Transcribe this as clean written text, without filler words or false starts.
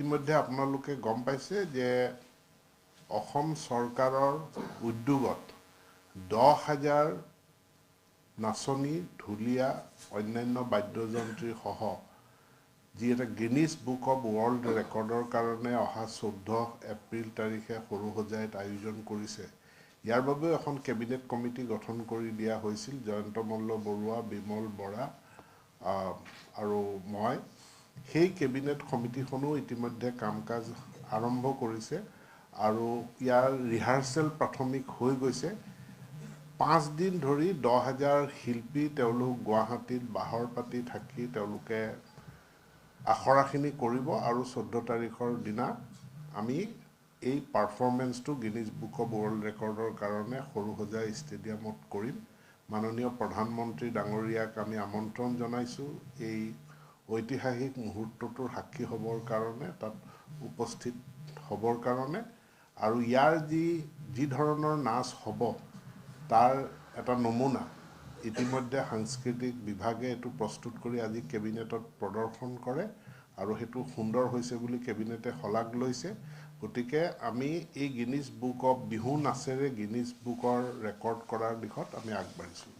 ইতিমধ্যে আপোনালোকে গম পাইছে যে অসম চৰকাৰৰ উদ্যোগত 10,000 নাচনী ঢুলীয়া অন্যান্য বাদ্যযন্ত্ৰী সহ যি এটা গিনিছ বুক অফ ৱৰ্ল্ড ৰেকৰ্ডৰ কাৰণে অহা 14 এপ্ৰিল তাৰিখে সৰুসজাইত আয়োজন কৰিছে। ইয়াৰ বাবে এখন কেবিনেট কমিটি গঠন কৰি দিয়া হৈছিল। জয়ন্ত মল্ল বৰুৱা, বিমল বৰা আৰু মই। সেই কেবিনেট কমিটিখনো ইতিমধ্যে কাম কাজ আৰম্ভ কৰিছে আৰু ইয়াৰ ৰিহাৰ্চেল প্ৰাথমিক হৈ গৈছে। 5 দিন ধৰি 10,000 শিল্পী তেওঁলোক গুৱাহাটীত বাহৰ পাতি থাকি তেওঁলোকে আখৰাখিনি কৰিব আৰু 14 তাৰিখৰ দিনা আমি এই পাৰফৰ্মেন্সটো গিনিছ বুক অফ ৱৰ্ল্ড ৰেকৰ্ডৰ কাৰণে সৰুসজাই ষ্টেডিয়ামত কৰিম। মাননীয় প্ৰধানমন্ত্ৰী ডাঙৰীয়াক আমি আমন্ত্ৰণ জনাইছোঁ এই ঐতিহাসিক মুহূৰ্তটোৰ সাক্ষী হ'বৰ কাৰণে, তাত উপস্থিত হ'বৰ কাৰণে। আৰু ইয়াৰ যি ধৰণৰ নাচ হ'ব তাৰ এটা নমুনা ইতিমধ্যে সাংস্কৃতিক বিভাগে এইটো প্ৰস্তুত কৰি আজি কেবিনেটত প্ৰদৰ্শন কৰে আৰু সেইটো সুন্দৰ হৈছে বুলি কেবিনেটে শলাগ লৈছে। গতিকে আমি এই গিনিছ বুক অফ বিহু নাচেৰে গিনিছ বুকৰ ৰেকৰ্ড কৰাৰ দিশত আমি আগবাঢ়িছোঁ।